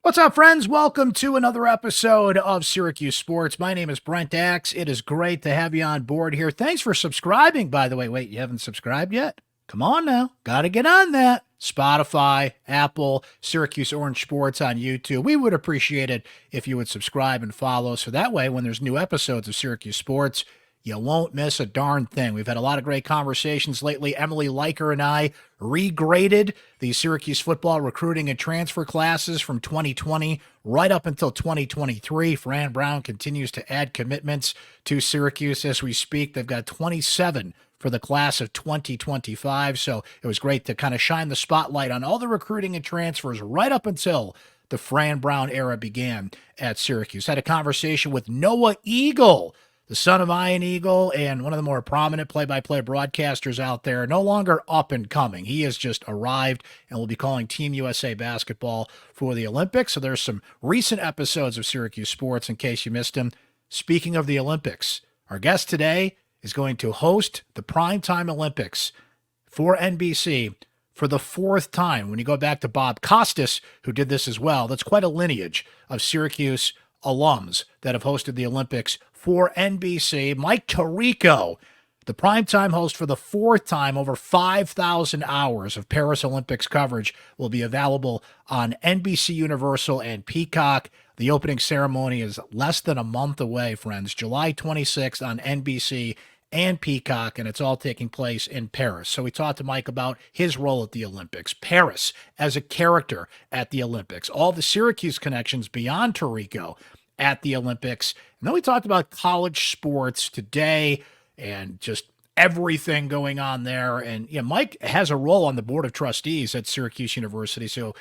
What's up, friends? Welcome to another episode of Syracuse Sports. My name is Brent Axe. It is great to have you on board here. Thanks for subscribing, by the way. Wait, you haven't subscribed yet? Come on now. Got to get on that. Spotify, Apple, Syracuse Orange Sports on YouTube. We would appreciate it if you would subscribe and follow, so that way when there's new episodes of Syracuse Sports, you won't miss a darn thing. We've had a lot of great conversations lately. Emily Leiker and I regraded the Syracuse football recruiting and transfer classes from 2020 right up until 2023. Fran Brown continues to add commitments to Syracuse as we speak. They've got 27 for the class of 2025. So it was great to kind of shine the spotlight on all the recruiting and transfers right up until the Fran Brown era began at Syracuse. Had a conversation with Noah Eagle, the son of Ian Eagle and one of the more prominent play-by-play broadcasters out there, no longer up and coming. He has just arrived and will be calling Team USA basketball for the Olympics. So there's some recent episodes of Syracuse Sports in case you missed him. Speaking of the Olympics, our guest today is going to host the primetime Olympics for NBC for the fourth time. When you go back to Bob Costas, who did this as well, that's quite a lineage of Syracuse alums that have hosted the Olympics for NBC. Mike Tirico, the primetime host for the fourth time, over 5,000 hours of Paris Olympics coverage will be available on NBC Universal and Peacock. The opening ceremony is less than a month away, friends, July 26th on NBC and Peacock, and it's all taking place in Paris. So we talked to Mike about his role at the Olympics, Paris as a character at the Olympics, all the Syracuse connections beyond Tirico at the Olympics. And then we talked about college sports today and just everything going on there. And Mike has a role on the board of trustees at Syracuse University, so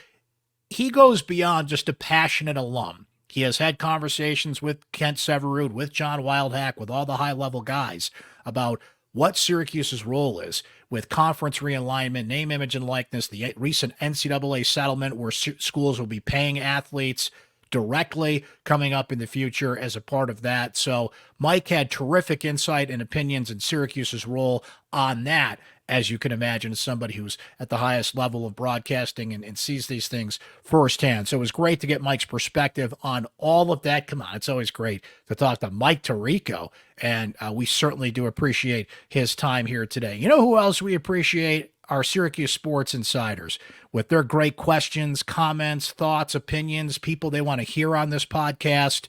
he goes beyond just a passionate alum. He has had conversations with Kent Severud, with John Wildhack, with all the high-level guys about what Syracuse's role is with conference realignment, name, image, and likeness, the recent NCAA settlement where schools will be paying athletes directly coming up in the future as a part of that. So Mike had terrific insight and opinions in Syracuse's role on that, as you can imagine, as somebody who's at the highest level of broadcasting and sees these things firsthand. So it was great to get Mike's perspective on all of that. Come on, it's always great to talk to Mike Tirico, and we certainly do appreciate his time here today. You know who else we appreciate? Our Syracuse Sports Insiders, with their great questions, comments, thoughts, opinions, people they want to hear on this podcast.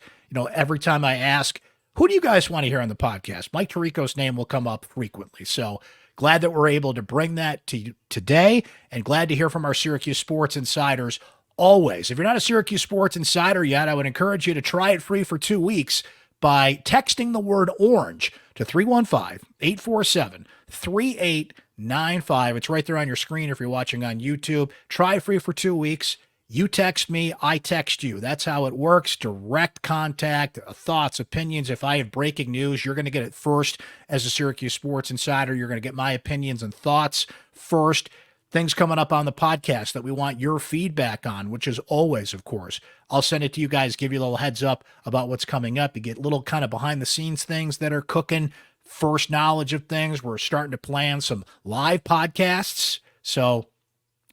Every time I ask, who do you guys want to hear on the podcast? Mike Tirico's name will come up frequently. So glad that we're able to bring that to you today, and glad to hear from our Syracuse Sports Insiders always. If you're not a Syracuse Sports Insider yet, I would encourage you to try it free for 2 weeks by texting the word orange to 315-847-3895. It's right there on your screen if you're watching on YouTube. Try it free for 2 weeks. You text me, I text you. That's how it works. Direct contact, thoughts, opinions. If I have breaking news, you're going to get it first as a Syracuse Sports Insider. You're going to get my opinions and thoughts first. Things coming up on the podcast that we want your feedback on, which is always, of course. I'll send it to you guys, give you a little heads up about what's coming up. You get little kind of behind the scenes things that are cooking, first knowledge of things. We're starting to plan some live podcasts. So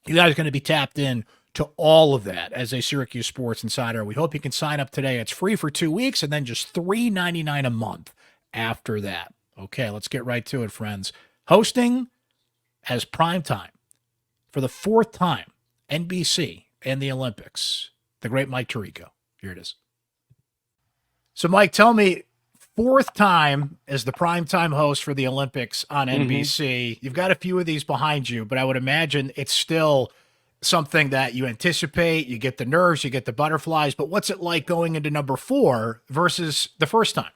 you guys are going to be tapped in to all of that as a Syracuse Sports Insider. We hope you can sign up today. It's free for 2 weeks and then just $3.99 a month after that. Okay, let's get right to it, friends. Hosting as primetime for the fourth time, NBC and the Olympics, the great Mike Tirico. Here it is. So, Mike, tell me, fourth time as the primetime host for the Olympics on NBC. You've got a few of these behind you, but I would imagine it's still something that you anticipate. You get the nerves, you get the butterflies, but what's it like going into number 4 versus the first time?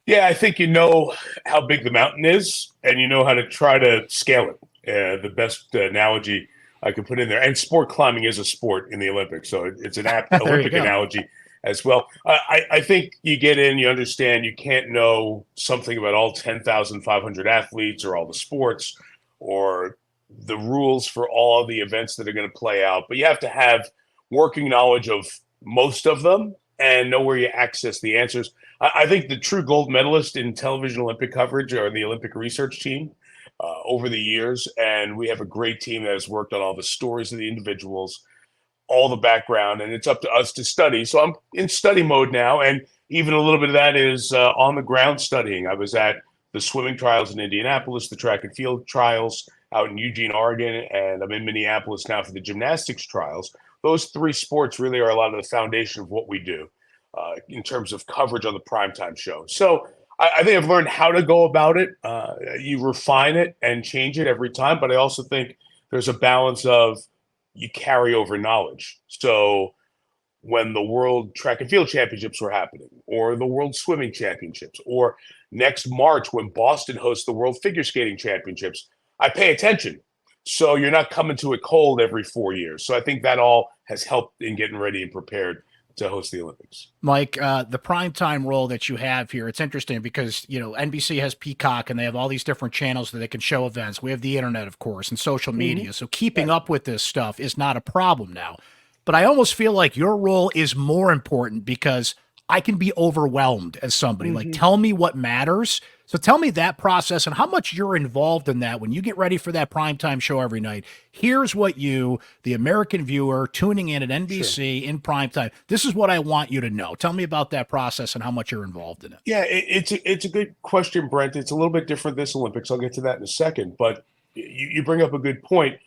Yeah, I think you know how big the mountain is, and you know how to try to scale it. The best analogy I could put in there, and sport climbing is a sport in the Olympics, so it's an apt Olympic analogy as well. I think you get in, you understand you can't know something about all 10,500 athletes or all the sports or the rules for all of the events that are going to play out, but you have to have working knowledge of most of them and know where you access the answers. I think the true gold medalist in television Olympic coverage are the Olympic research team over the years, and we have a great team that has worked on all the stories of the individuals, all the background, and it's up to us to study. So I'm in study mode now, and even a little bit of that is on the ground studying. I was at the swimming trials in Indianapolis, the track and field trials out in Eugene, Oregon, and I'm in Minneapolis now for the gymnastics trials. Those three sports really are a lot of the foundation of what we do in terms of coverage on the primetime show. So I think I've learned how to go about it. You refine it and change it every time, but I also think there's a balance of you carry over knowledge. So when the World Track and Field Championships were happening, or the World Swimming Championships, or next March when Boston hosts the World Figure Skating Championships, I pay attention. So you're not coming to it cold every 4 years. So I think that all has helped in getting ready and prepared to host the Olympics. Mike, the primetime role that you have here, it's interesting because, NBC has Peacock and they have all these different channels that they can show events. We have the internet, of course, and social media. So keeping up with this stuff is not a problem now. But I almost feel like your role is more important because I can be overwhelmed as somebody. Like, tell me what matters. So tell me that process and how much you're involved in that when you get ready for that primetime show every night. Here's what you, the American viewer tuning in at NBC in primetime, this is what I want you to know. Tell me about that process and how much you're involved in it. Yeah, it's a good question, Brent. It's a little bit different this Olympics. I'll get to that in a second. But you bring up a good point.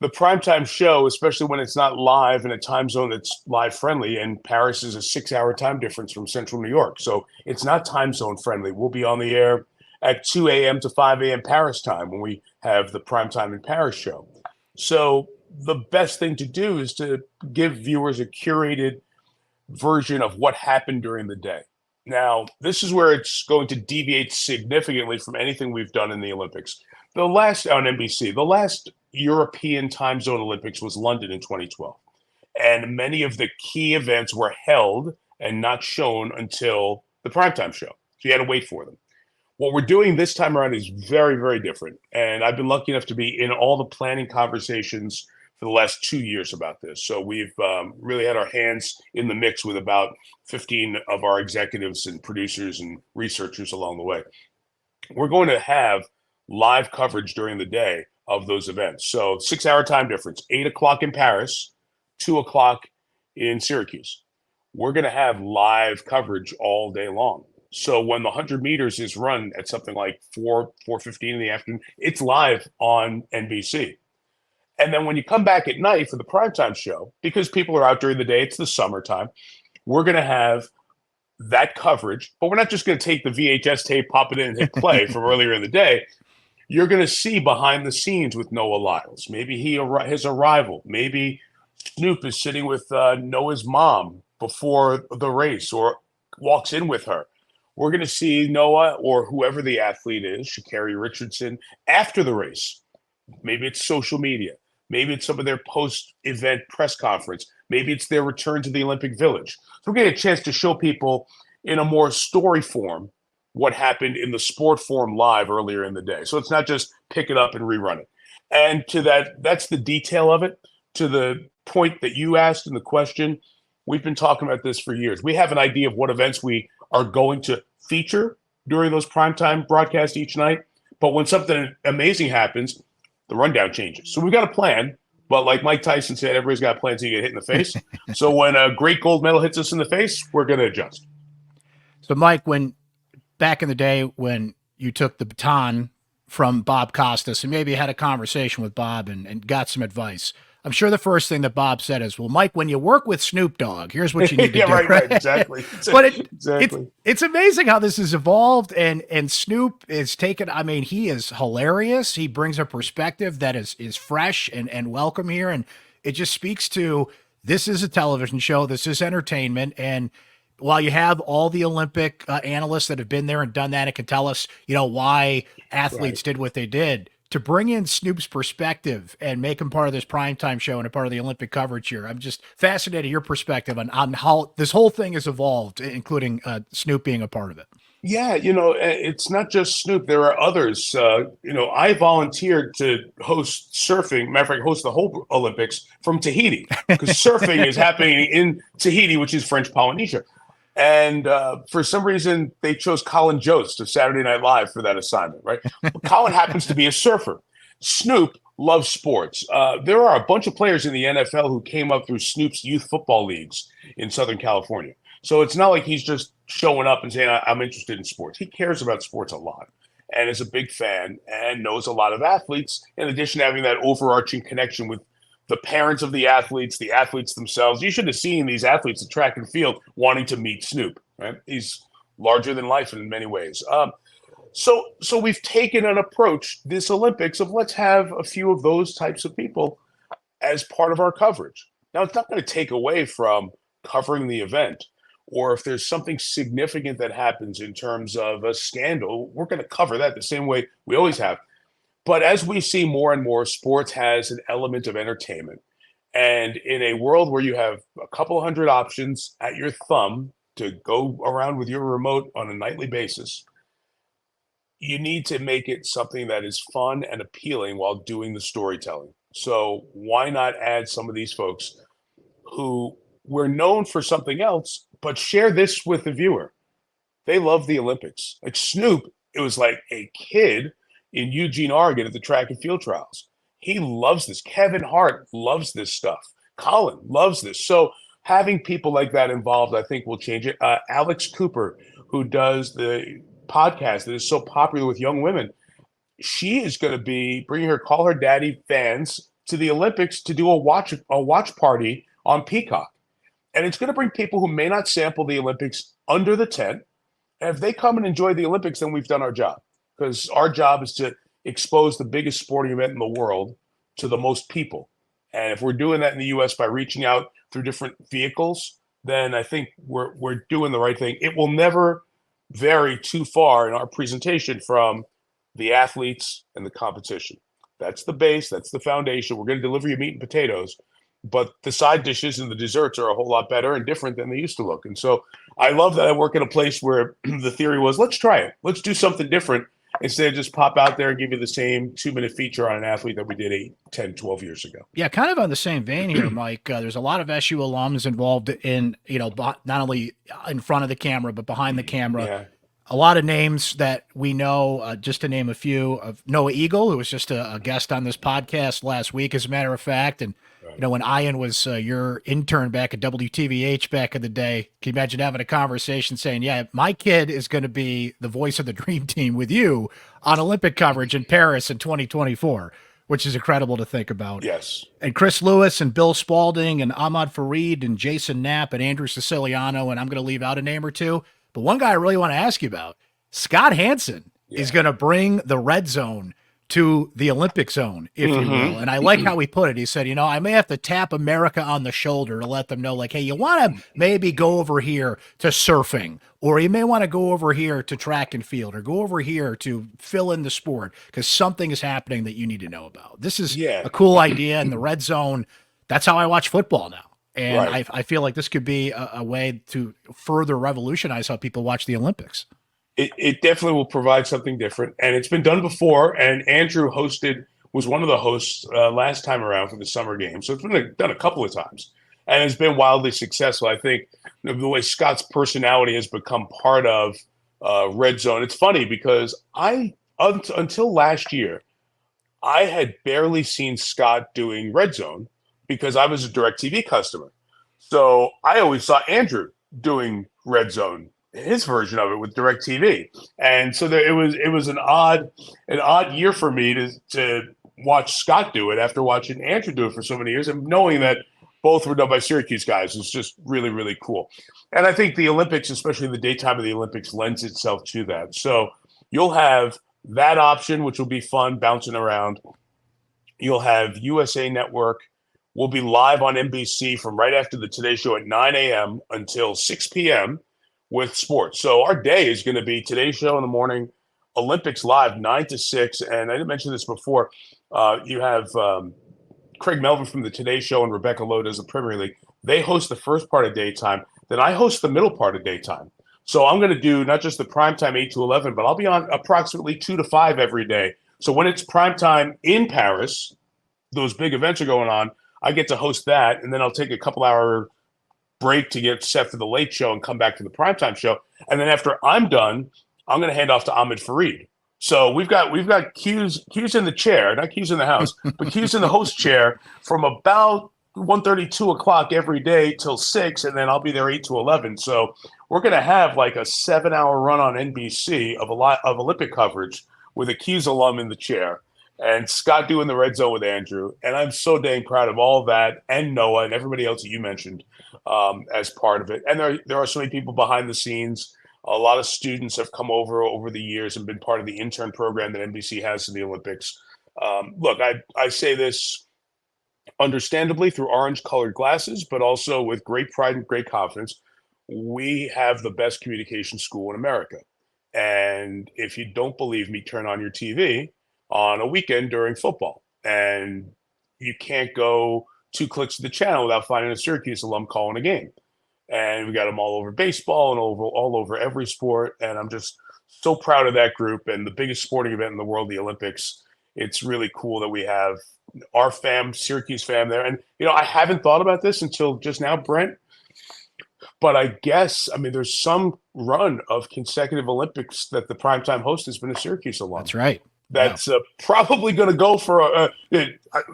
The primetime show, especially when it's not live in a time zone that's live friendly, and Paris is a 6-hour time difference from central New York. So it's not time zone friendly. We'll be on the air at 2 a.m. to 5 a.m. Paris time when we have the primetime in Paris show. So the best thing to do is to give viewers a curated version of what happened during the day. Now, this is where it's going to deviate significantly from anything we've done in the Olympics. The last on NBC, the last European time zone Olympics was London in 2012. And many of the key events were held and not shown until the primetime show. So you had to wait for them. What we're doing this time around is very, very different. And I've been lucky enough to be in all the planning conversations for the last 2 years about this. So we've really had our hands in the mix with about 15 of our executives and producers and researchers along the way. We're going to have live coverage during the day of those events. So 6-hour time difference, 8 o'clock in Paris, 2 o'clock in Syracuse. We're going to have live coverage all day long. So when the 100 meters is run at something like 4:15 in the afternoon, it's live on NBC. And then when you come back at night for the primetime show, because people are out during the day, it's the summertime, we're going to have that coverage. But we're not just going to take the VHS tape, pop it in, and hit play from earlier in the day. You're going to see behind the scenes with Noah Lyles. Maybe his arrival. Maybe Snoop is sitting with Noah's mom before the race or walks in with her. We're going to see Noah or whoever the athlete is, Sha'Carri Richardson, after the race. Maybe it's social media. Maybe it's some of their post-event press conference. Maybe it's their return to the Olympic Village. So we're getting a chance to show people in a more story form what happened in the sport form live earlier in the day. So it's not just pick it up and rerun it. And to that's the detail of it. To the point that you asked in the question, we've been talking about this for years. We have an idea of what events we are going to feature during those primetime broadcasts each night. But when something amazing happens, the rundown changes. So we've got a plan. But like Mike Tyson said, everybody's got a plan until you get hit in the face. So when a great gold medal hits us in the face, we're going to adjust. So, Mike, when back in the day when you took the baton from Bob Costas and maybe had a conversation with Bob and got some advice, I'm sure the first thing that Bob said is, well, Mike, when you work with Snoop Dogg, here's what you need to do. Right, exactly. But exactly. It's amazing how this has evolved, and Snoop is taken. I mean, he is hilarious. He brings a perspective that is fresh and welcome here, and it just speaks to this is a television show. This is entertainment, and while you have all the Olympic analysts that have been there and done that and can tell us, why athletes did what they did, to bring in Snoop's perspective and make him part of this primetime show and a part of the Olympic coverage here. I'm just fascinated your perspective on how this whole thing has evolved, including Snoop being a part of it. Yeah, it's not just Snoop. There are others. I volunteered to host surfing, matter of fact, host the whole Olympics from Tahiti, because surfing is happening in Tahiti, which is French Polynesia. And for some reason, they chose Colin Jost of Saturday Night Live for that assignment, right? Colin happens to be a surfer. Snoop love sports. There are a bunch of players in the NFL who came up through Snoop's youth football leagues in Southern California. So it's not like he's just showing up and saying, I'm interested in sports. He cares about sports a lot and is a big fan and knows a lot of athletes, in addition to having that overarching connection with the parents of the athletes themselves. You should have seen these athletes at track and field wanting to meet Snoop, right? He's larger than life in many ways. So we've taken an approach this Olympics of let's have a few of those types of people as part of our coverage. Now, it's not going to take away from covering the event, or if there's something significant that happens in terms of a scandal, we're going to cover that the same way we always have. But as we see more and more, sports has an element of entertainment. And in a world where you have a couple hundred options at your thumb to go around with your remote on a nightly basis, you need to make it something that is fun and appealing while doing the storytelling. So why not add some of these folks who were known for something else, but share this with the viewer? They love the Olympics. Like Snoop, it was like a kid in Eugene, Oregon at the track and field trials. He loves this. Kevin Hart loves this stuff. Colin loves this. So having people like that involved, I think, will change it. Alex Cooper, who does the podcast that is so popular with young women, she is going to be bringing her Call Her Daddy fans to the Olympics to do a watch party on Peacock. And it's going to bring people who may not sample the Olympics under the tent. And if they come and enjoy the Olympics, then we've done our job, because our job is to expose the biggest sporting event in the world to the most people. And if we're doing that in the U.S. by reaching out through different vehicles, then I think we're doing the right thing. It will never vary too far in our presentation from the athletes and the competition. That's the base. That's the foundation. We're going to deliver you meat and potatoes, but the side dishes and the desserts are a whole lot better and different than they used to look. And so I love that I work in a place where the theory was, let's try it. Let's do something different instead of just pop out there and give you the same 2-minute feature on an athlete that we did 8, 10, 12 years ago. Yeah, kind of on the same vein here, Mike. There's a lot of SU alums involved in, not only in front of the camera, but behind the camera. Yeah. A lot of names that we know, just to name a few, of Noah Eagle, who was just a guest on this podcast last week, as a matter of fact. And, when Ian was your intern back at WTVH back in the day, can you imagine having a conversation saying, yeah, my kid is going to be the voice of the dream team with you on Olympic coverage in Paris in 2024, which is incredible to think about. Yes. And Chris Lewis and Bill Spalding and Ahmad Fareed and Jason Knapp and Andrew Siciliano, and I'm going to leave out a name or two. But one guy I really want to ask you about, Scott Hansen, is going to bring the red zone to the Olympic zone, if you will. And I like how he put it. He said, I may have to tap America on the shoulder to let them know, like, hey, you want to maybe go over here to surfing, or you may want to go over here to track and field, or go over here to fill in the sport, because something is happening that you need to know about. This is a cool idea. And the red zone, that's how I watch football now. And I feel like this could be a way to further revolutionize how people watch the Olympics. It definitely will provide something different. And it's been done before. And Andrew was one of the hosts last time around for the summer game. So it's been done a couple of times. And it's been wildly successful. I think the way Scott's personality has become part of Red Zone. It's funny because until last year, I had barely seen Scott doing Red Zone, because I was a DirecTV customer. So I always saw Andrew doing Red Zone, his version of it with DirecTV. And so it was an odd year for me to watch Scott do it after watching Andrew do it for so many years, and knowing that both were done by Syracuse guys is just really, really cool. And I think the Olympics, especially the daytime of the Olympics, lends itself to that. So you'll have that option, which will be fun, bouncing around. You'll have USA Network. We'll be live on NBC from right after the Today Show at 9 a.m. until 6 p.m. with sports. So our day is going to be Today Show in the morning, Olympics live 9 to 6. And I didn't mention this before. You have Craig Melvin from the Today Show and Rebecca Lowe does the Premier League. They host the first part of daytime. Then I host the middle part of daytime. So I'm going to do not just the primetime 8 to 11, but I'll be on approximately 2 to 5 every day. So when it's primetime in Paris, those big events are going on, I get to host that, and then I'll take a couple-hour break to get set for the late show and come back to the primetime show. And then after I'm done, I'm going to hand off to Ahmed Fareed. So we've got cues in the chair, not cues in the house, but cues in the host chair from about 1:30, 2 o'clock every day till 6, and then I'll be there 8 to 11. So we're going to have like a 7-hour run on NBC of a lot of Olympic coverage with a Q's alum in the chair and Scott doing the red zone with Andrew. And I'm so dang proud of all of that, and Noah and everybody else that you mentioned as part of it. And there are so many people behind the scenes. A lot of students have come over the years and been part of the intern program that NBC has in the Olympics. Look, I say this understandably through orange-colored glasses, but also with great pride and great confidence. We have the best communication school in America. And if you don't believe me, turn on your TV on a weekend during football. And you can't go 2 clicks to the channel without finding a Syracuse alum calling a game. And we got them all over baseball and all over every sport. And I'm just so proud of that group and the biggest sporting event in the world, the Olympics. It's really cool that we have our Syracuse fam there. And, I haven't thought about this until just now, Brent. But I guess, there's some run of consecutive Olympics that the primetime host has been a Syracuse alum. That's right. That's probably going to go for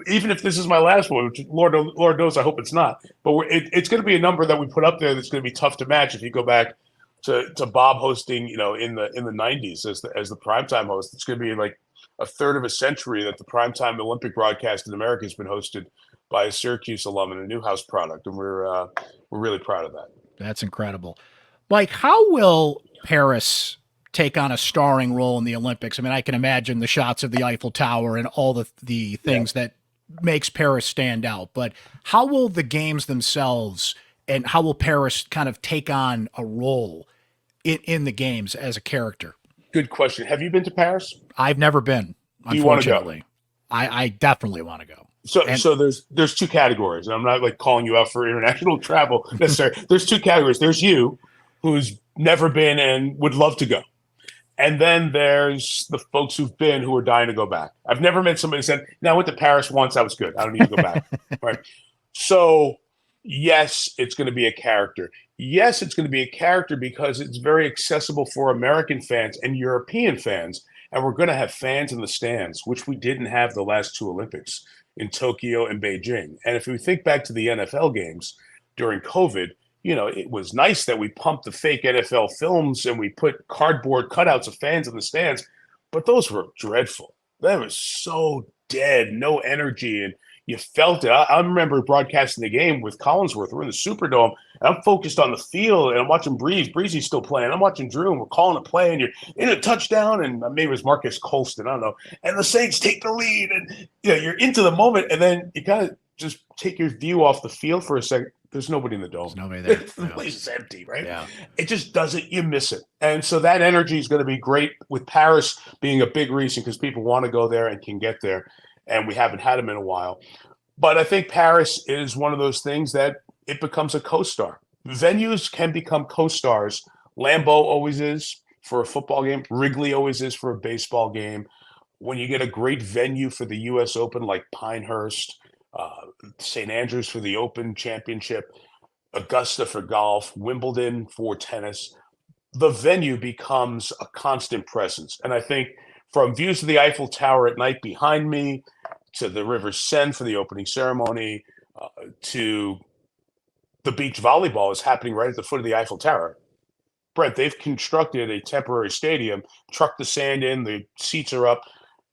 even if this is my last one, which Lord knows, I hope it's not. But it's going to be a number that we put up there that's going to be tough to match if you go back to Bob hosting, in the 90s as the primetime host. It's going to be like a third of a century that the primetime Olympic broadcast in America has been hosted by a Syracuse alum and a Newhouse product, and we're really proud of that. That's incredible. Mike, how will Paris take on a starring role in the Olympics? I can imagine the shots of the Eiffel Tower and all the things that makes Paris stand out. But how will the games themselves and how will Paris kind of take on a role in the games as a character? Good question. Have you been to Paris? I've never been, unfortunately. I definitely want to go. So there's 2 categories, and I'm not like calling you out for international travel necessarily. There's 2 categories. There's you, who's never been and would love to go. And then there's the folks who've been who are dying to go back. I've never met somebody who said, "No, I went to Paris once. I was good. I don't need to go back." Right. So yes, it's going to be a character. Yes, it's going to be a character because it's very accessible for American fans and European fans. And we're going to have fans in the stands, which we didn't have the last 2 Olympics in Tokyo and Beijing. And if we think back to the NFL games during COVID, it was nice that we pumped the fake NFL films and we put cardboard cutouts of fans in the stands, but those were dreadful. That was so dead, no energy, and you felt it. I remember broadcasting the game with Collinsworth. We're in the Superdome, and I'm focused on the field, and I'm watching Breezy's still playing. I'm watching Drew, and we're calling a play, and you're in a touchdown, and maybe it was Marcus Colston, I don't know, and the Saints take the lead, and you're into the moment, and then you kind of just take your view off the field for a second. There's nobody in the dome. There's nobody there. The place is empty, right? Yeah. It just doesn't. You miss it. And so that energy is going to be great, with Paris being a big reason because people want to go there and can get there. And we haven't had them in a while. But I think Paris is one of those things that it becomes a co-star. Venues can become co-stars. Lambeau always is for a football game. Wrigley always is for a baseball game. When you get a great venue for the U.S. Open like Pinehurst, St. Andrews for the Open Championship, Augusta for golf, Wimbledon for tennis, the venue becomes a constant presence. And I think from views of the Eiffel Tower at night behind me, to the River Seine for the opening ceremony, to the beach volleyball is happening right at the foot of the Eiffel Tower. Brent, they've constructed a temporary stadium, trucked the sand in, the seats are up.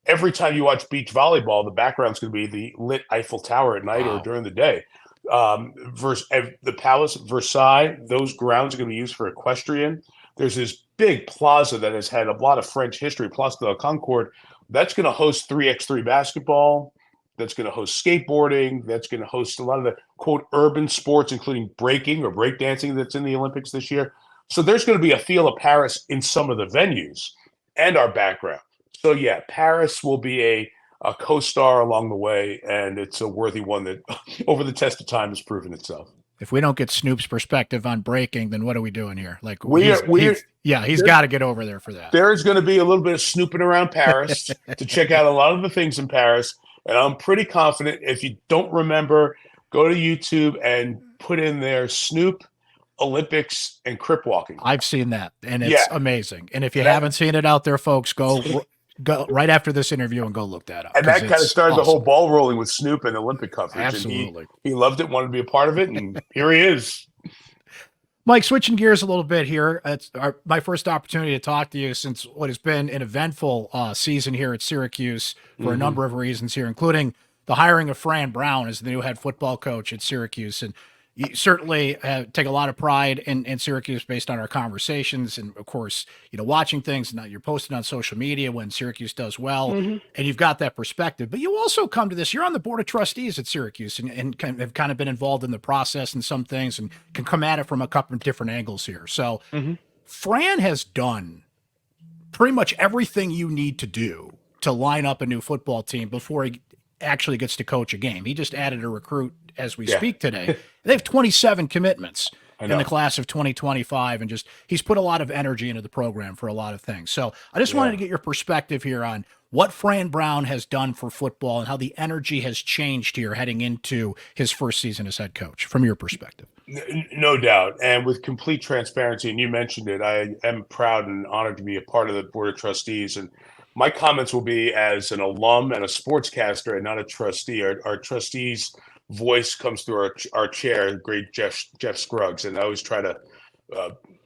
Every time you watch beach volleyball, the background's going to be the lit Eiffel Tower at night or during the day. The Palace, Versailles, those grounds are going to be used for equestrian. There's this big plaza that has had a lot of French history, Place de la Concorde. That's going to host 3x3 basketball. That's going to host skateboarding. That's going to host a lot of the, quote, urban sports, including breaking or breakdancing that's in the Olympics this year. So there's going to be a feel of Paris in some of the venues and our background. So, yeah, Paris will be a co-star along the way, and it's a worthy one that over the test of time has proven itself. If we don't get Snoop's perspective on breaking, then what are we doing here? Like he's got to get over there for that. There is going to be a little bit of snooping around Paris to check out a lot of the things in Paris. And I'm pretty confident if you don't remember, go to YouTube and put in there Snoop Olympics and crip walking. I've seen that, and it's amazing. And if you haven't seen it out there, folks, go Go right after this interview and go look that up. And that kind of started awesome. the whole ball rolling with Snoop and Olympic coverage. Absolutely. And he loved it, wanted to be a part of it, and here he is. Mike, switching gears a little bit here. It's my first opportunity to talk to you since what has been an eventful season here at Syracuse for a number of reasons here, including the hiring of Fran Brown as the new head football coach at Syracuse. And you certainly take a lot of pride in Syracuse based on our conversations. And of course, watching things, now you're posting on social media when Syracuse does well, and you've got that perspective. But you also come to this, you're on the board of trustees at Syracuse and have kind of been involved in the process and some things and can come at it from a couple of different angles here. So Fran has done pretty much everything you need to do to line up a new football team before he actually gets to coach a game. He just added a recruit as we speak today. They have 27 commitments in the class of 2025, and he's put a lot of energy into the program for a lot of things. So I just wanted to get your perspective here on what Fran Brown has done for football and how the energy has changed here heading into his first season as head coach from your perspective. No doubt. And with complete transparency, and you mentioned it, I am proud and honored to be a part of the board of trustees. And my comments will be as an alum and a sportscaster and not a trustee. Our trustees' voice comes through our chair, great Jeff Scruggs. And I always try to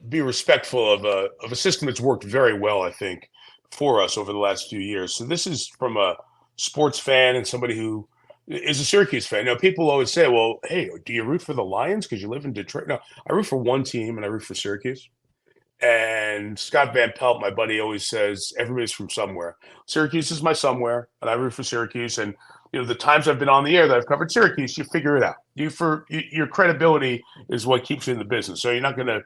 be respectful of a system that's worked very well, I think, for us over the last few years. So this is from a sports fan and somebody who is a Syracuse fan. Now, people always say, well, hey, do you root for the Lions because you live in Detroit? No, I root for one team, and I root for Syracuse. And Scott Van Pelt, my buddy, always says everybody's from somewhere. Syracuse is my somewhere, and I root for Syracuse. And the times I've been on the air that I've covered Syracuse, you figure it out. Your credibility is what keeps you in the business. So you're not going to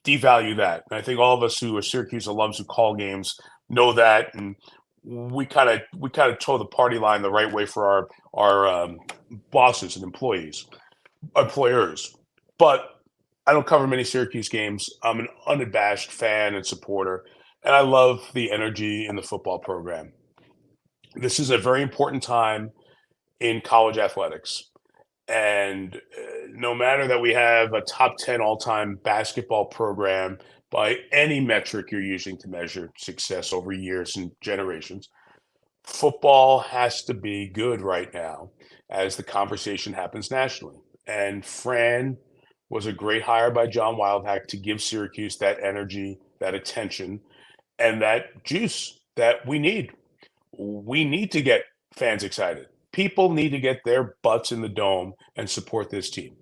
devalue that. And I think all of us who are Syracuse alums who call games know that, and we kind of toe the party line the right way for our bosses and employers. But I don't cover many Syracuse games. I'm an unabashed fan and supporter, and I love the energy in the football program. This is a very important time in college athletics. And no matter that we have a top 10 all-time basketball program by any metric you're using to measure success over years and generations, football has to be good right now as the conversation happens nationally. And Fran was a great hire by John Wildhack to give Syracuse that energy, that attention, and that juice that we need. We need to get fans excited. People need to get their butts in the dome and support this team.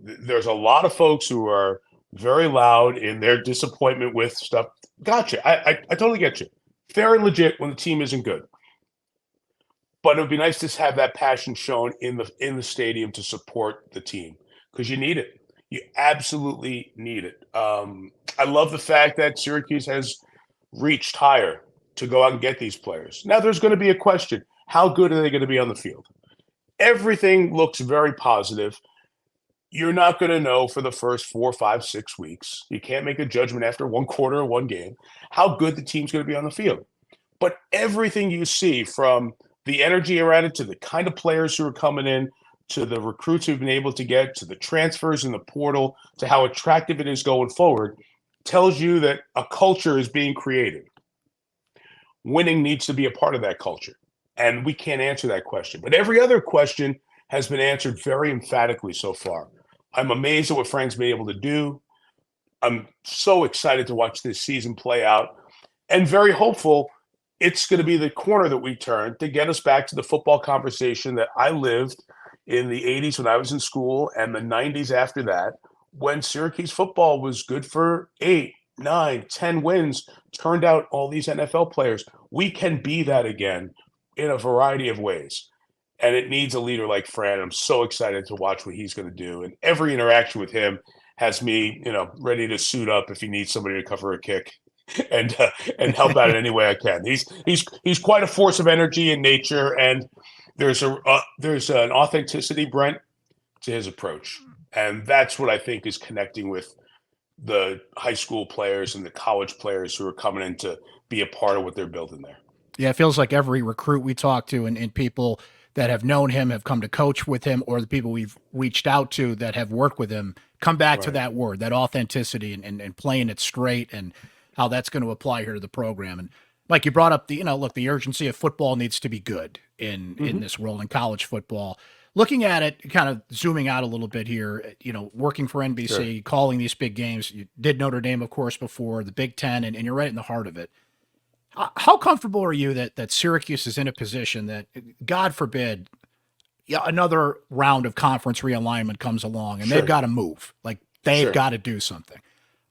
There's a lot of folks who are very loud in their disappointment with stuff. Gotcha. I totally get you. Fair and legit when the team isn't good. But it would be nice to have that passion shown in the stadium to support the team, because you need it. You absolutely need it. I love the fact that Syracuse has reached higher to go out and get these players. Now there's going to be a question. How good are they going to be on the field? Everything looks very positive. You're not going to know for the first 4, 5, 6 weeks. You can't make a judgment after one quarter or one game how good the team's going to be on the field. But everything you see, from the energy around it to the kind of players who are coming in, to the recruits who've been able to get, to the transfers in the portal, to how attractive it is going forward, tells you that a culture is being created. Winning needs to be a part of that culture. And we can't answer that question. But every other question has been answered very emphatically so far. I'm amazed at what Frank's been able to do. I'm so excited to watch this season play out, and very hopeful it's going to be the corner that we turn to get us back to the football conversation that I lived in the 80s when I was in school, and the 90s after that, when Syracuse football was good for 8, 9, 10 wins, turned out all these NFL players. We can be that again in a variety of ways. And it needs a leader like Fran. I'm so excited to watch what he's going to do. And every interaction with him has me, ready to suit up if he needs somebody to cover a kick and help out in any way I can. He's quite a force of energy in nature, and there's an authenticity, Brent, to his approach. And that's what I think is connecting with the high school players and the college players who are coming in to be a part of what they're building there. Yeah, it feels like every recruit we talk to and people that have known him, have come to coach with him, or the people we've reached out to that have worked with him, come back to that word, that authenticity and playing it straight, and how that's going to apply here to the program. And Like you brought up look, the urgency of football needs to be good in Hmm. this world in college football. Looking at it, kind of zooming out a little bit here, working for Sure. NBC, calling these big games. You did Notre Dame, of course, before the Big Ten, and you're right in the heart of it. How comfortable are you that Syracuse is in a position that, God forbid, yeah, another round of conference realignment comes along and they've Sure. got to move, like they've Sure. got to do something?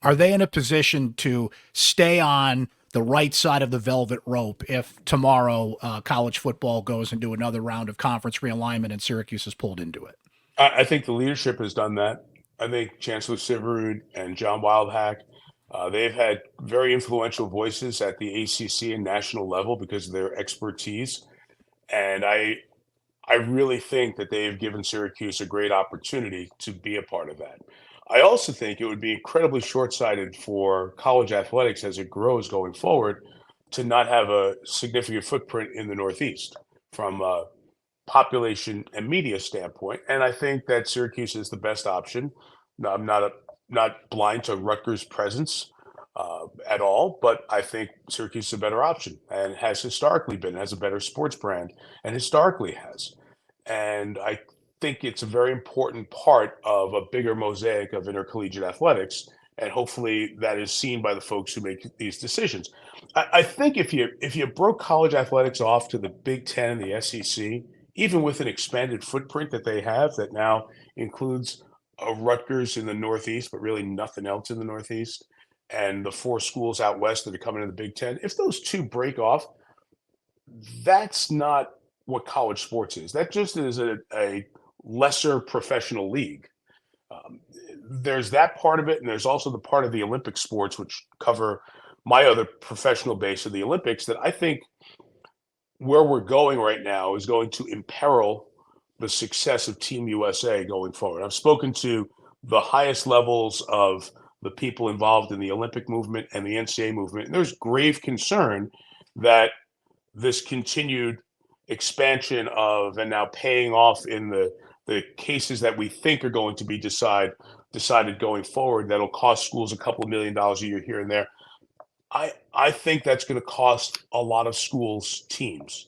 Are they in a position to stay on the right side of the velvet rope if tomorrow college football goes into another round of conference realignment and Syracuse is pulled into it? I think the leadership has done that. I think Chancellor Syverud and John Wildhack, they've had very influential voices at the ACC and national level because of their expertise. And I really think that they've given Syracuse a great opportunity to be a part of that. I also think it would be incredibly short-sighted for college athletics as it grows going forward to not have a significant footprint in the Northeast from a population and media standpoint. And I think that Syracuse is the best option. No, I'm not blind to Rutgers' presence at all, but I think Syracuse is a better option and has historically been, has a better sports brand, and historically has. And I think it's a very important part of a bigger mosaic of intercollegiate athletics. And hopefully that is seen by the folks who make these decisions. I think if you broke college athletics off to the Big Ten and the SEC, even with an expanded footprint that they have that now includes Rutgers in the Northeast, but really nothing else in the Northeast, and the four schools out west that are coming in the Big Ten, if those two break off, that's not what college sports is. That just is a lesser professional league. Um, there's that part of it, and there's also the part of the Olympic sports, which cover my other professional base of the Olympics, that I think where we're going right now is going to imperil the success of Team USA going forward. I've spoken to the highest levels of the people involved in the Olympic movement and the NCAA movement, and there's grave concern that this continued expansion of and now paying off in the cases that we think are going to be decided going forward that'll cost schools a couple of $1 million a year here and there. I think that's going to cost a lot of schools teams,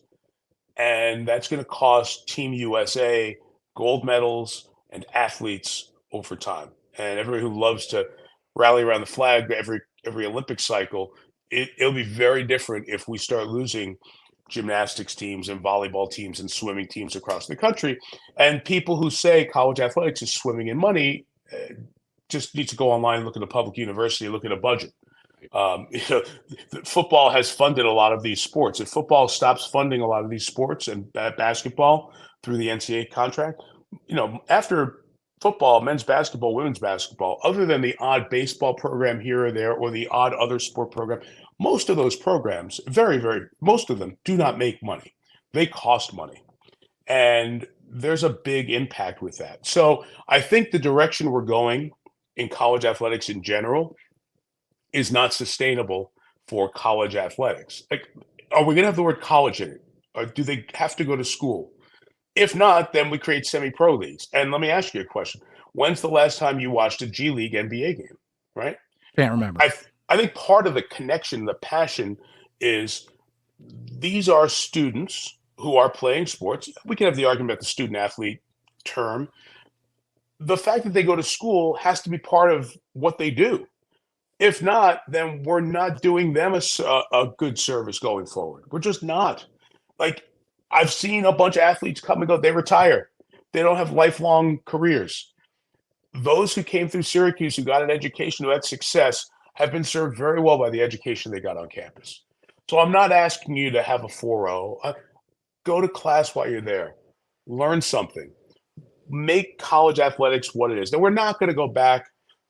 and that's going to cost Team USA gold medals and athletes over time. And everybody who loves to rally around the flag every Olympic cycle, it'll be very different if we start losing gymnastics teams and volleyball teams and swimming teams across the country. And people who say college athletics is swimming in money just need to go online and look at a public university, look at a budget. You know, football has funded a lot of these sports. If football stops funding a lot of these sports and basketball through the NCAA contract, after football, men's basketball, women's basketball, other than the odd baseball program here or there, or the odd other sport program, most of those programs, most of them do not make money. They cost money. And there's a big impact with that. So I think the direction we're going in college athletics in general is not sustainable for college athletics. Like, are we going to have the word college in it? Or do they have to go to school? If not, then we create semi-pro leagues. And let me ask you a question. When's the last time you watched a G League NBA game, right? Can't remember. I think part of the connection, the passion is these are students who are playing sports. We can have the argument about the student athlete term. The fact that they go to school has to be part of what they do. If not, then we're not doing them a good service going forward. We're just not. Like, I've seen a bunch of athletes come and go. They retire. They don't have lifelong careers. Those who came through Syracuse, who got an education, who had success, have been served very well by the education they got on campus. So I'm not asking you to have a 4.0. Go to class while you're there. Learn something. Make college athletics what it is. Now, we're not going to go back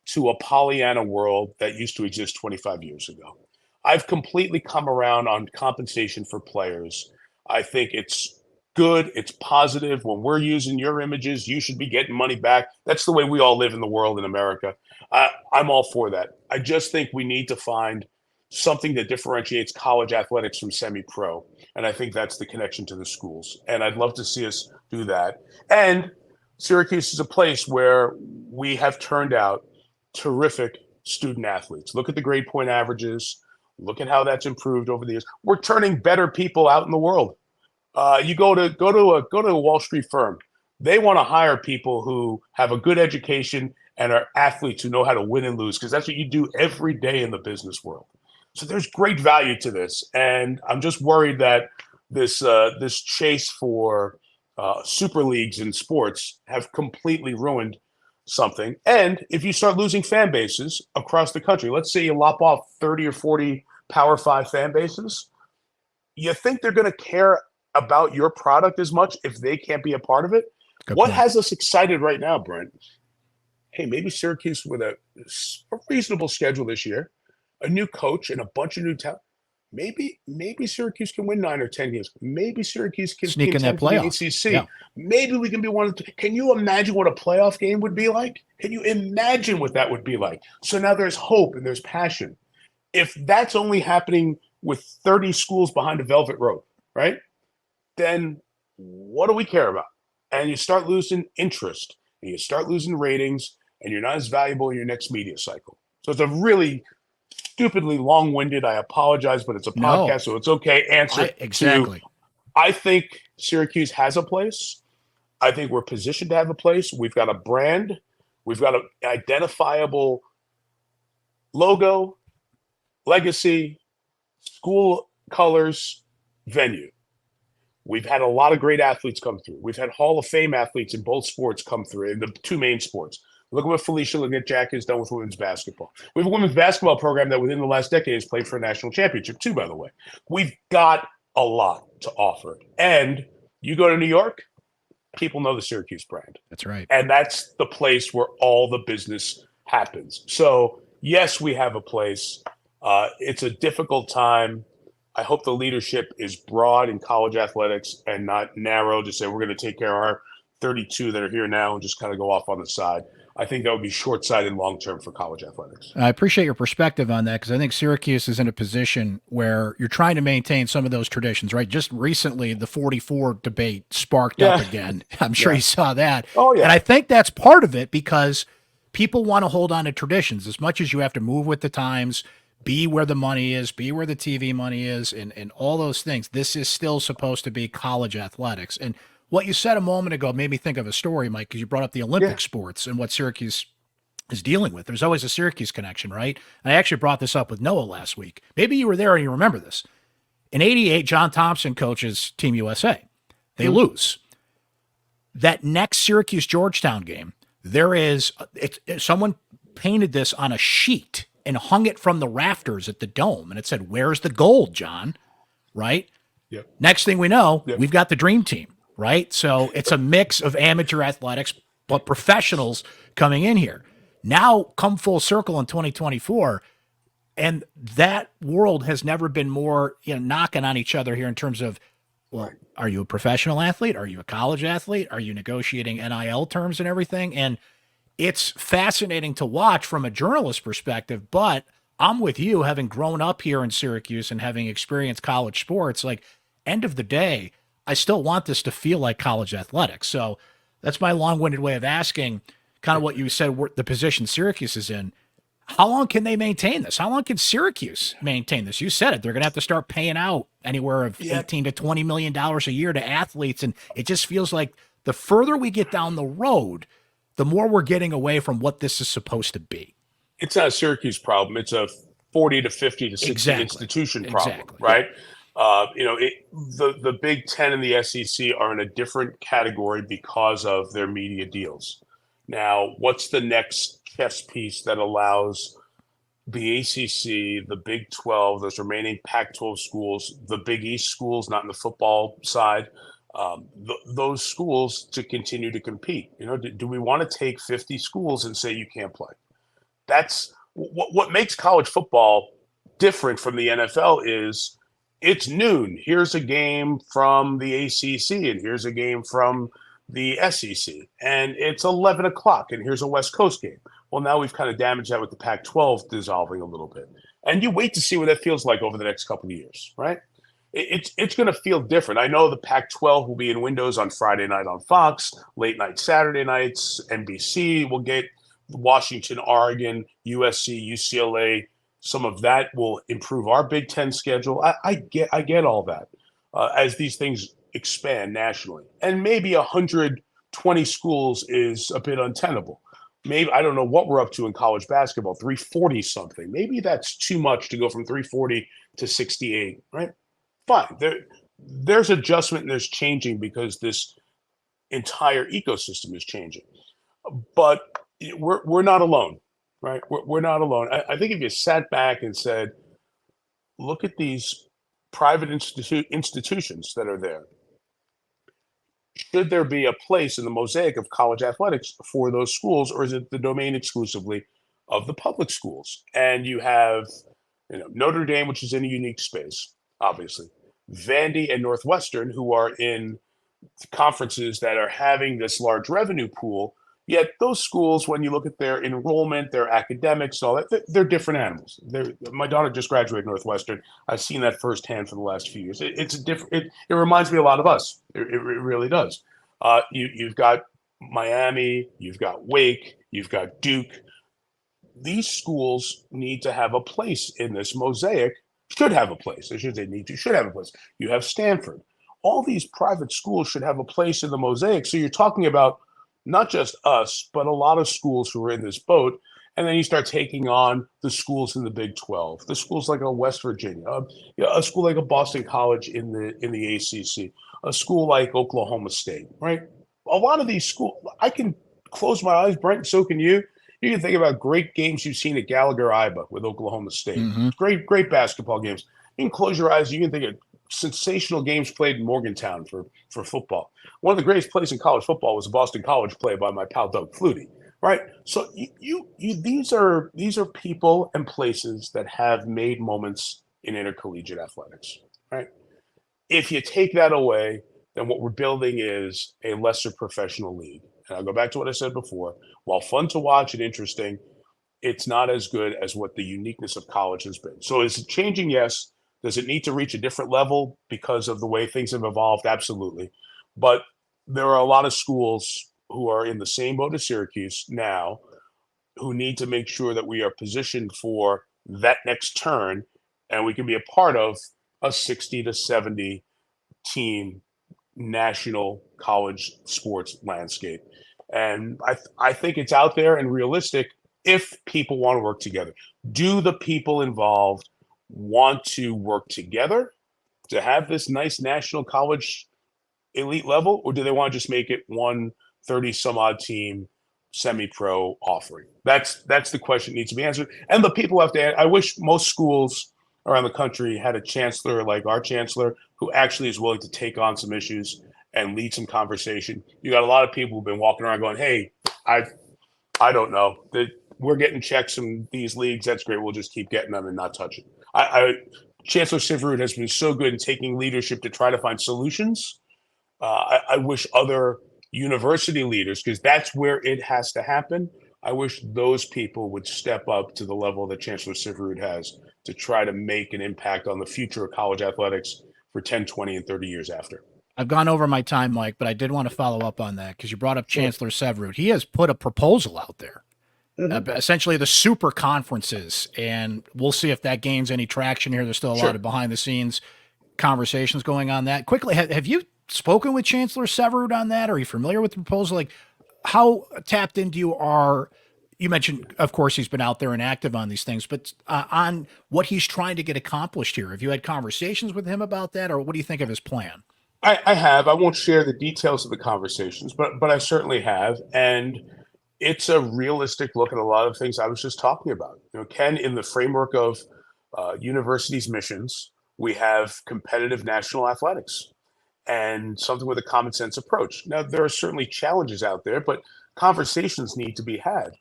to a Pollyanna world that used to exist 25 years ago. I've completely come around on compensation for players. I think it's good. It's positive. When we're using your images, you should be getting money back. That's the way we all live in the world in America. I'm all for that. I just think we need to find something that differentiates college athletics from semi-pro. And I think that's the connection to the schools. And I'd love to see us do that. And Syracuse is a place where we have turned out terrific student athletes. Look at the grade point averages. Look at how that's improved over the years. We're turning better people out in the world. You go to a Wall Street firm. They want to hire people who have a good education and are athletes who know how to win and lose, because that's what you do every day in the business world. So there's great value to this, and I'm just worried that this chase for super leagues in sports have completely ruined something. And if you start losing fan bases across the country, let's say you lop off 30 or 40 Power 5 fan bases, you think they're going to care about your product as much if they can't be a part of it? Good What point. has us excited right now, Brent? Hey, maybe Syracuse with a reasonable schedule this year, a new coach and a bunch of new talent. Maybe Syracuse can win 9 or 10 games. Maybe Syracuse can Sneak in that contend for the playoff. ACC. Yeah. Maybe we can be one of the. Can you imagine what a playoff game would be like? Can you imagine what that would be like? So now there's hope and there's passion. If that's only happening with 30 schools behind a velvet rope, right? Then what do we care about? And you start losing interest, and you start losing ratings, and you're not as valuable in your next media cycle. So it's a really stupidly long-winded, I apologize, but it's a podcast, so it's okay, answer exactly. I think Syracuse has a place. I think we're positioned to have a place. We've got a brand. We've got an identifiable logo, legacy, school colors, venue. We've had a lot of great athletes come through. We've had Hall of Fame athletes in both sports come through, in the two main sports. Look at what Felicia Jack has done with women's basketball. We have a women's basketball program that within the last decade has played for a national championship too, by the way. We've got a lot to offer. And you go to New York, people know the Syracuse brand. That's right. And that's the place where all the business happens. So, yes, we have a place. It's a difficult time. I hope the leadership is broad in college athletics and not narrow to say we're going to take care of our 32 that are here now and just kind of go off on the side. I think that would be short-sighted long-term for college athletics. I appreciate your perspective on that, because I think Syracuse is in a position where you're trying to maintain some of those traditions, right? Just recently, the 44 debate sparked up again. I'm sure you saw that. Oh, yeah. And I think that's part of it, because people want to hold on to traditions as much as you have to move with the times, be where the money is, be where the TV money is, and all those things. This is still supposed to be college athletics. And what you said a moment ago made me think of a story, Mike, because you brought up the Olympic sports and what Syracuse is dealing with. There's always a Syracuse connection, right? And I actually brought this up with Noah last week. Maybe you were there and you remember this. In '88, John Thompson coaches Team USA. They lose. That next Syracuse-Georgetown game, someone painted this on a sheet and hung it from the rafters at the Dome. And it said, "Where's the gold, John?" Right? Yep. Next thing we know, we've got the dream team. Right? So it's a mix of amateur athletics, but professionals coming in here. Now come full circle in 2024, and that world has never been more knocking on each other here in terms of, well, are you a professional athlete? Are you a college athlete? Are you negotiating NIL terms and everything? And it's fascinating to watch from a journalist perspective, but I'm with you, having grown up here in Syracuse and having experienced college sports, like, end of the day, I still want this to feel like college athletics. So that's my long-winded way of asking kind of what you said, the position Syracuse is in. How long can they maintain this? How long can Syracuse maintain this? You said it. They're going to have to start paying out anywhere of $18 to $20 million a year to athletes. And it just feels like the further we get down the road, the more we're getting away from what this is supposed to be. It's not a Syracuse problem. It's a 40 to 50 to 60 institution problem, right? The Big Ten and the SEC are in a different category because of their media deals. Now, what's the next chess piece that allows the ACC, the Big 12, those remaining Pac-12 schools, the Big East schools, not in the football side, those schools to continue to compete? Do we want to take 50 schools and say you can't play? That's what makes college football different from the NFL is it's noon. Here's a game from the ACC, and here's a game from the SEC, and it's 11 o'clock, and here's a West Coast game. Well, now we've kind of damaged that with the Pac-12 dissolving a little bit. And you wait to see what that feels like over the next couple of years, right? It's going to feel different. I know the Pac-12 will be in windows on Friday night on Fox, late night Saturday nights, NBC will get Washington, Oregon, USC, UCLA, Some of that will improve our Big Ten schedule. I get all that as these things expand nationally, and maybe 120 schools is a bit untenable. Maybe I don't know what we're up to in college basketball, 340 something. Maybe that's too much to go from 340 to 68, right? Fine. There's adjustment and there's changing because this entire ecosystem is changing. But we're not alone, right? We're not alone. I think if you sat back and said, look at these private institutions that are there, should there be a place in the mosaic of college athletics for those schools, or is it the domain exclusively of the public schools? And you have, Notre Dame, which is in a unique space, obviously, Vandy and Northwestern, who are in conferences that are having this large revenue pool. Yet those schools, when you look at their enrollment, their academics, all that, they're different animals. My daughter just graduated Northwestern. I've seen that firsthand for the last few years. It's a different. It reminds me a lot of us. It really does. You've got Miami, you've got Wake, you've got Duke. These schools need to have a place in this mosaic. Should have a place. I should say need to. Should have a place. You have Stanford. All these private schools should have a place in the mosaic. So you're talking about not just us, but a lot of schools who are in this boat. And then you start taking on the schools in the Big 12, the schools like a West Virginia, a school like a Boston College in the ACC, a school like Oklahoma State, right? A lot of these schools, I can close my eyes, Brent, so can you. You can think about great games you've seen at Gallagher-Iba with Oklahoma State. Mm-hmm. Great basketball games. You can close your eyes. You can think of sensational games played in Morgantown for football. One of the greatest plays in college football was a Boston College play by my pal Doug Flutie, right? So these are people and places that have made moments in intercollegiate athletics, right? If you take that away, then what we're building is a lesser professional league. And I'll go back to what I said before. While fun to watch and interesting, it's not as good as what the uniqueness of college has been. So is it changing? Yes. Does it need to reach a different level because of the way things have evolved? Absolutely. But there are a lot of schools who are in the same boat as Syracuse now who need to make sure that we are positioned for that next turn and we can be a part of a 60 to 70 team national college sports landscape. And I think it's out there and realistic if people want to work together. Do the people involved want to work together to have this nice national college elite level, or do they want to just make it one 30 some odd team semi-pro offering? That's the question that needs to be answered. And the people have to. I wish most schools around the country had a chancellor like our chancellor who actually is willing to take on some issues and lead some conversation. You got a lot of people who've been walking around going, "Hey, I don't know that we're getting checks from these leagues. That's great. We'll just keep getting them and not touch it." Chancellor Syverud has been so good in taking leadership to try to find solutions. I wish other university leaders, because that's where it has to happen, I wish those people would step up to the level that Chancellor Syverud has to try to make an impact on the future of college athletics for 10, 20, and 30 years after. I've gone over my time, Mike, but I did want to follow up on that because you brought up Chancellor Syverud. He has put a proposal out there. Essentially the super conferences, and we'll see if that gains any traction here. There's still a lot of behind the scenes conversations going on that. Quickly, have you spoken with Chancellor Syverud on that? Are you familiar with the proposal? Like, how tapped into you are? You mentioned, of course, he's been out there and active on these things, but on what he's trying to get accomplished here. Have you had conversations with him about that, or what do you think of his plan? I have. I won't share the details of the conversations, but I certainly have. And it's a realistic look at a lot of things I was just talking about. Ken, in the framework of universities' missions, we have competitive national athletics and something with a common sense approach. Now, there are certainly challenges out there, but conversations need to be had,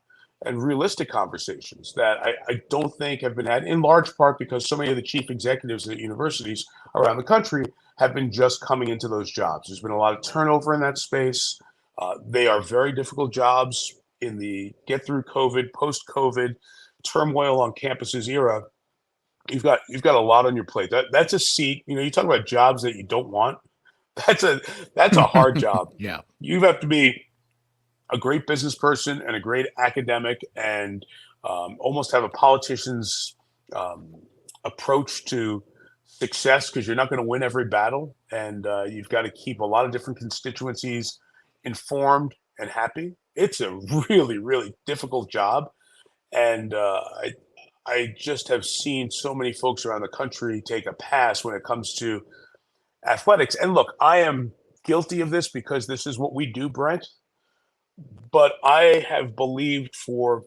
and realistic conversations that I don't think have been had, in large part because so many of the chief executives at universities around the country have been just coming into those jobs. There's been a lot of turnover in that space. They are very difficult jobs in the get through COVID, post-COVID, turmoil on campuses era. You've got a lot on your plate. That's a seat. You talk about jobs that you don't want. That's a hard job. Yeah. You have to be a great business person and a great academic and almost have a politician's approach to success, because you're not going to win every battle, and you've got to keep a lot of different constituencies informed and happy. It's a really, really difficult job, and I just have seen so many folks around the country take a pass when it comes to athletics. And look, I am guilty of this because this is what we do, Brent. But I have believed for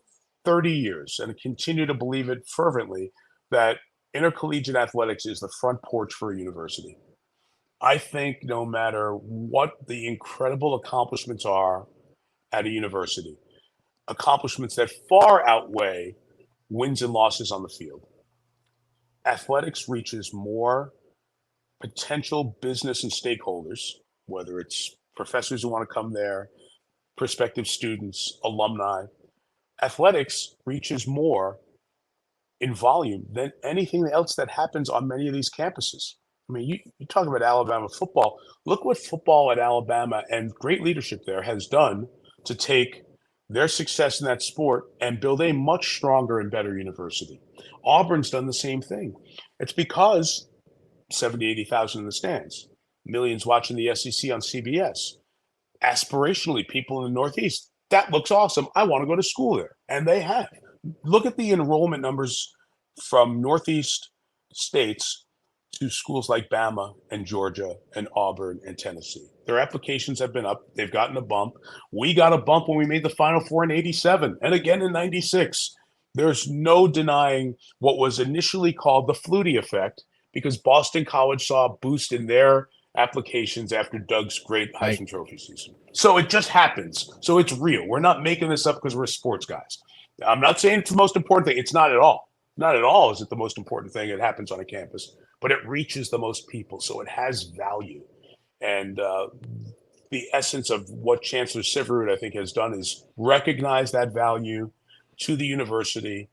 30 years, and continue to believe it fervently, that intercollegiate athletics is the front porch for a university. I think no matter what the incredible accomplishments are at a university, accomplishments that far outweigh wins and losses on the field, athletics reaches more potential business and stakeholders, whether it's professors who want to come there, prospective students, alumni. Athletics reaches more in volume than anything else that happens on many of these campuses. I mean, you talk about Alabama football. Look what football at Alabama and great leadership there has done to take their success in that sport and build a much stronger and better university. Auburn's done the same thing. It's because 70, 80,000 in the stands, millions watching the SEC on CBS. Aspirationally, people in the Northeast, that looks awesome. I want to go to school there. And they have. Look at the enrollment numbers from Northeast states to schools like Bama and Georgia and Auburn and Tennessee. Their applications have been up. They've gotten a bump. We got a bump when we made the Final Four in 87 and again in 96. There's no denying what was initially called the Flutie effect, because Boston College saw a boost in their applications after Doug's great Heisman Trophy season. So it just happens. So it's real. We're not making this up because we're sports guys. I'm not saying it's the most important thing. It's not at all. Not at all is it the most important thing that happens on a campus, but it reaches the most people. So it has value. And the essence of what Chancellor Syverud, I think, has done is recognize that value to the university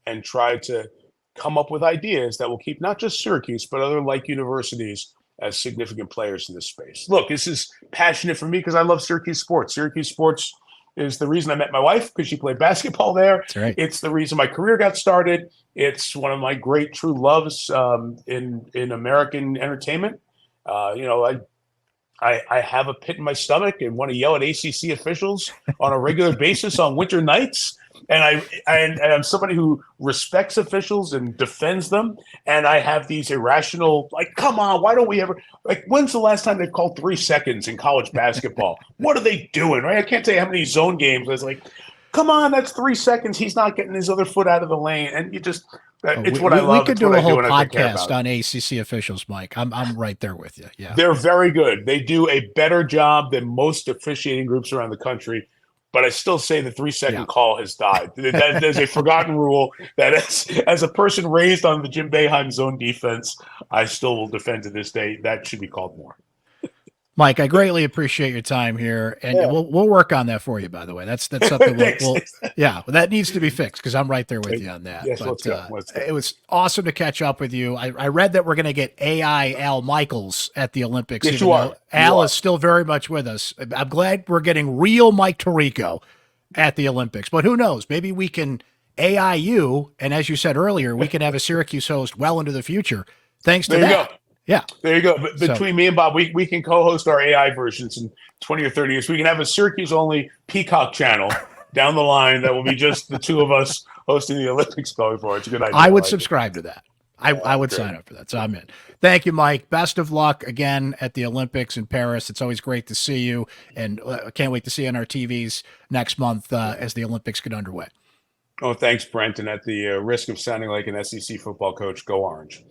and try to come up with ideas that will keep not just Syracuse, but other like universities as significant players in this space. Look, this is passionate for me because I love Syracuse Sports. Syracuse Sports is the reason I met my wife, because she played basketball there. That's right. It's the reason my career got started. It's one of my great true loves in American entertainment. I have a pit in my stomach and want to yell at ACC officials on a regular basis on winter nights. And I'm somebody who respects officials and defends them. And I have these irrational, like, come on, why don't we ever, like, when's the last time they've called 3 seconds in college basketball? What are they doing, right? I can't tell you how many zone games. I was like, come on, that's 3 seconds. He's not getting his other foot out of the lane. And you just, it's what I love. We could do a whole podcast on ACC officials, Mike. I'm right there with you. Yeah, they're very good. They do a better job than most officiating groups around the country. But I still say the 3-second call has died. There's a forgotten rule that as a person raised on the Jim Boeheim zone defense, I still will defend to this day. That should be called more. Mike, I greatly appreciate your time here, and we'll work on that for you. By the way, that's something that needs to be fixed, because I'm right there with you on that. Yes, but let's go. It was awesome to catch up with you. I read that we're going to get AI Al Michaels at the Olympics. Yes, you are. Al is still very much with us. I'm glad we're getting real Mike Tirico at the Olympics, but who knows? Maybe we can AI you, and as you said earlier, we can have a Syracuse host well into the future. Thanks to that. There you go. Yeah. There you go. But between me and Bob, we can co-host our AI versions in 20 or 30 years. We can have a Syracuse-only Peacock channel down the line that will be just the two of us hosting the Olympics going forward. It's a good idea. I would subscribe to that. I would sign up for that. So I'm in. Thank you, Mike. Best of luck again at the Olympics in Paris. It's always great to see you, and I can't wait to see you on our TVs next month as the Olympics get underway. Oh, thanks, Brent. And at the risk of sounding like an SEC football coach, go Orange.